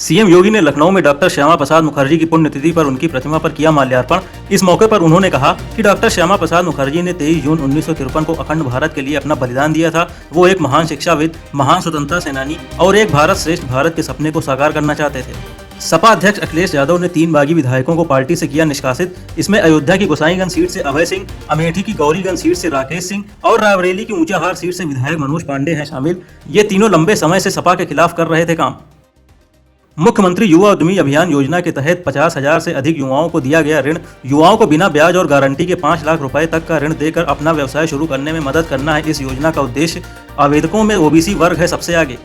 CM योगी ने लखनऊ में doctor Shyama Prasad Mukherjee की पुण्यतिथि पर उनकी प्रतिमा पर किया माल्यार्पण। इस मौके पर उन्होंने कहा कि डॉक्टर श्यामा प्रसाद मुखर्जी ने 23 जून 1953 को अखंड भारत के लिए अपना बलिदान दिया था। वो एक महान शिक्षाविद, महान स्वतंत्रता सेनानी और एक भारत श्रेष्ठ भारत के सपने को साकार करना चाहते थे। सपा अध्यक्ष अखिलेश यादव ने 3 बागी विधायकों को पार्टी से किया निष्कासित। इसमें अयोध्या की गोसाईगंज सीट से अभय सिंह, अमेठी की गौरीगंज सीट से राकेश सिंह और रायबरेली की ऊंचाहार सीट से विधायक मनोज पांडे हैं शामिल। ये तीनों लंबे समय से सपा के खिलाफ कर रहे थे काम। मुख्यमंत्री युवा उद्यमी अभियान योजना के तहत 50,000 से अधिक युवाओं को दिया गया ऋण। युवाओं को बिना ब्याज और गारंटी के 5 लाख रुपए तक का ऋण देकर अपना व्यवसाय शुरू करने में मदद करना है इस योजना का उद्देश्य। आवेदकों में ओबीसी वर्ग है सबसे आगे।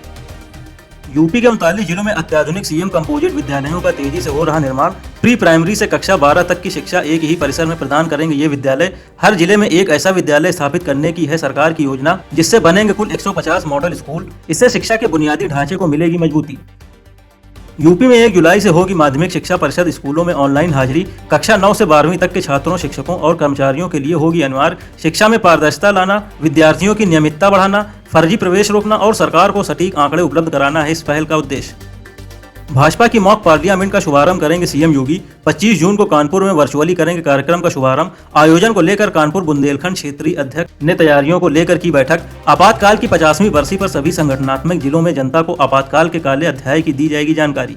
यूपी के 39 जिलों में अत्याधुनिक सीएम कंपोजिट विद्यालयों का तेजी से हो रहा निर्माण। प्री प्राइमरी से कक्षा 12 तक की शिक्षा एक ही परिसर में प्रदान करेंगे ये विद्यालय। हर जिले में एक ऐसा विद्यालय स्थापित करने की है सरकार की योजना, जिससे बनेंगे कुल 150 मॉडल स्कूल। इससे शिक्षा के बुनियादी ढांचे को मिलेगी मजबूती। यूपी में 1 जुलाई से होगी माध्यमिक शिक्षा परिषद स्कूलों में ऑनलाइन हाजिरी। कक्षा 9 से 12वीं तक के छात्रों, शिक्षकों और कर्मचारियों के लिए होगी अनिवार्य। शिक्षा में पारदर्शिता लाना, विद्यार्थियों की नियमितता बढ़ाना, फर्जी प्रवेश रोकना और सरकार को सटीक आंकड़े उपलब्ध कराना है इस पहल का उद्देश्य। भाजपा की मॉक पार्लियामेंट का शुभारंभ करेंगे सीएम योगी। 25 जून को कानपुर में वर्चुअली करेंगे कार्यक्रम का शुभारंभ। आयोजन को लेकर कानपुर बुंदेलखंड क्षेत्रीय अध्यक्ष ने तैयारियों को लेकर की बैठक। आपातकाल की 50वीं बरसी पर सभी संगठनात्मक जिलों में जनता को आपातकाल के काले अध्याय की दी जाएगी जानकारी।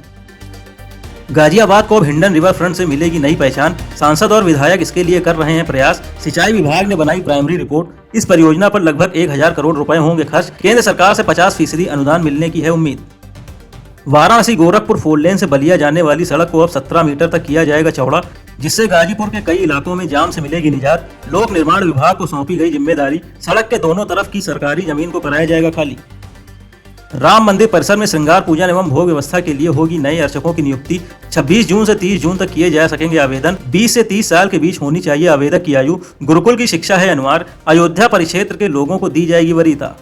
गाजियाबाद को अब हिंडन रिवर फ्रंट से मिलेगी नई पहचान। सांसद और विधायक इसके लिए कर रहे हैं प्रयास। सिंचाई विभाग ने बनाई प्राइमरी रिपोर्ट। इस परियोजना पर लगभग 1000 करोड़ रुपए होंगे खर्च। केंद्र सरकार से 50% अनुदान मिलने की है उम्मीद। वाराणसी गोरखपुर 4 लेन से बलिया जाने वाली सड़क को अब 17 मीटर तक किया जाएगा चौड़ा, जिससे गाजीपुर के कई इलाकों में जाम से मिलेगी निजात। लोक निर्माण विभाग को सौंपी गई जिम्मेदारी। सड़क के दोनों तरफ की सरकारी जमीन को कराया जाएगा खाली। राम मंदिर परिसर में श्रृंगार पूजन एवं भोग व्यवस्था के लिए होगी नए अर्चकों की नियुक्ति। 26 जून से 30 जून तक किए जा सकेंगे आवेदन। 20 से 30 साल के बीच होनी चाहिए आवेदक की आयु। गुरुकुल की शिक्षा है अनिवार्य। अयोध्या परिक्षेत्र के लोगों को दी जाएगी वरीयता।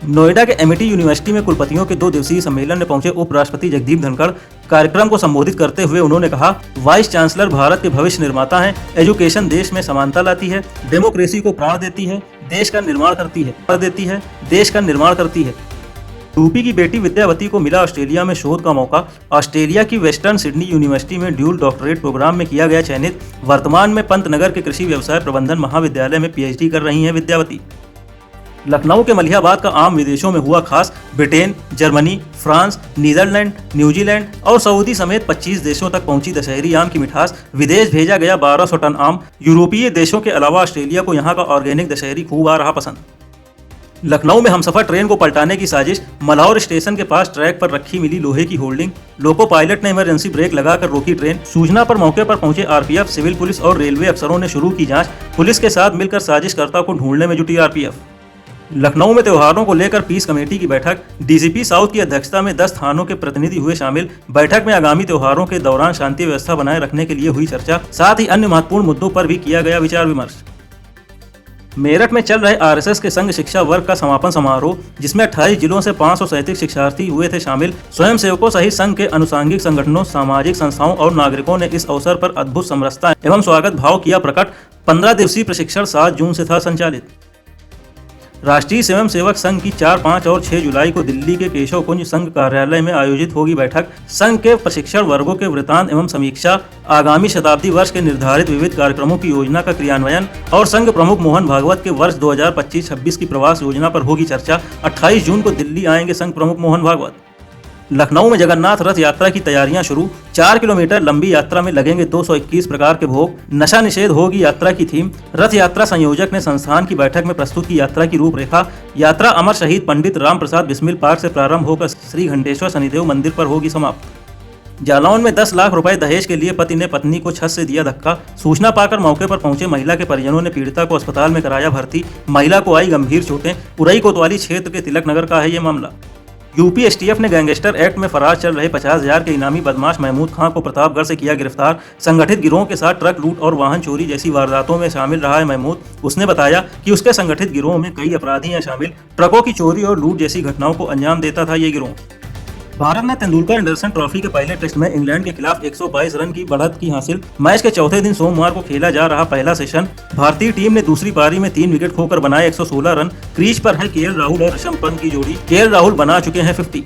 नोएडा के एमिटी यूनिवर्सिटी में कुलपतियों के 2 दिवसीय सम्मेलन में पहुंचे उपराष्ट्रपति जगदीप धनखड़। कार्यक्रम को संबोधित करते हुए उन्होंने कहा, वाइस चांसलर भारत के भविष्य निर्माता हैं। एजुकेशन देश में समानता लाती है, डेमोक्रेसी को प्राण देती है, देश का निर्माण करती है। यूपी की बेटी विद्यावती को मिला ऑस्ट्रेलिया में शोध का मौका। ऑस्ट्रेलिया की वेस्टर्न सिडनी यूनिवर्सिटी में ड्यूल डॉक्टरेट प्रोग्राम में किया गया चयनित। वर्तमान में पंतनगर के कृषि व्यवसाय प्रबंधन महाविद्यालय में पीएचडी कर रही हैं विद्यावती। लखनऊ के मलिहाबाद का आम विदेशों में हुआ खास। Britain, Germany, France, Netherland, New Zealand और सऊदी समेत 25 देशों तक पहुंची दशहरी आम की मिठास। विदेश भेजा गया 1200 टन आम। यूरोपीय देशों के अलावा ऑस्ट्रेलिया को यहां का ऑर्गेनिक दशहरी खूब आ रहा पसंद। लखनऊ में हमसफर ट्रेन को पलटाने की साजिश। मल्हौर स्टेशन के पास ट्रैक पर रखी मिली लोहे की होल्डिंग। लोको पायलट ने इमरजेंसी ब्रेक लगाकर रोकी ट्रेन। सूचना पर मौके पर पहुंचे आरपीएफ, सिविल पुलिस और रेलवे अफसरों ने शुरू की जांच। पुलिस के साथ मिलकर साजिशकर्ता को ढूंढने में जुटी आरपीएफ। लखनऊ में त्योहारों को लेकर पीस कमेटी की बैठक। डीजीपी साउथ की अध्यक्षता में 10 थानों के प्रतिनिधि हुए शामिल। बैठक में आगामी त्योहारों के दौरान शांति व्यवस्था बनाए रखने के लिए हुई चर्चा। साथ ही अन्य महत्वपूर्ण मुद्दों पर भी किया गया विचार विमर्श। मेरठ में चल रहे आरएसएस के संघ शिक्षा वर्ग का समापन समारोह, जिसमें 28 जिलों से 537 शिक्षार्थी हुए थे शामिल। स्वयंसेवकों सहित संघ के अनुसांगिक संगठनों, सामाजिक संस्थाओं और नागरिकों ने इस अवसर पर अद्भुत समरसता एवं स्वागत भाव किया प्रकट। 15 दिवसीय प्रशिक्षण 7 जून से था संचालित। राष्ट्रीय स्वयंसेवक संघ की 4, 5 और 6 जुलाई को दिल्ली के केशव कुंज संघ कार्यालय में आयोजित होगी बैठक। संघ के प्रशिक्षण वर्गों के वृतांत एवं समीक्षा, आगामी शताब्दी वर्ष के निर्धारित विविध कार्यक्रमों की योजना का क्रियान्वयन और संघ प्रमुख मोहन भागवत के वर्ष 2025-26 की प्रवास योजना पर होगी चर्चा। 28 जून को दिल्ली आएंगे संघ प्रमुख मोहन भागवत। लखनऊ में जगन्नाथ रथ यात्रा की तैयारियां शुरू। 4 किलोमीटर लंबी यात्रा में लगेंगे 221 प्रकार के भोग। नशा निषेध होगी यात्रा की थीम। रथ यात्रा संयोजक ने संस्थान की बैठक में प्रस्तुत की यात्रा की रूपरेखा। यात्रा अमर शहीद पंडित राम प्रसाद बिस्मिल पार्क से प्रारंभ होकर श्री घंटेश्वर शनिदेव मंदिर पर होगी समाप्त। जालौन में 10 लाख रुपए दहेज के लिए पति ने पत्नी को छत से दिया धक्का। सूचना पाकर मौके पर पहुंचे महिला के परिजनों ने पीड़िता को अस्पताल में कराया भर्ती। महिला को आई गंभीर चोटें। उरई कोतवाली क्षेत्र के तिलक नगर का है ये मामला। यूपी एसटीएफ ने गैंगस्टर एक्ट में फरार चल रहे 50,000 के इनामी बदमाश महमूद खां को प्रतापगढ़ से किया गिरफ्तार। संगठित गिरोह के साथ ट्रक लूट और वाहन चोरी जैसी वारदातों में शामिल रहा है महमूद। उसने बताया कि उसके संगठित गिरोह में कई अपराधी हैं शामिल। ट्रकों की चोरी और लूट जैसी घटनाओं को अंजाम देता था ये गिरोह। भारत ने तेंदुलकर एंडरसन ट्रॉफी के पहले टेस्ट में इंग्लैंड के खिलाफ 122 रन की बढ़त की हासिल। मैच के चौथे दिन सोमवार को खेला जा रहा पहला सेशन। भारतीय टीम ने दूसरी पारी में 3 विकेट खोकर बनाए 116 रन। क्रीज पर है केएल राहुल और ऋषभ पंत की जोड़ी। केएल राहुल बना चुके हैं 50।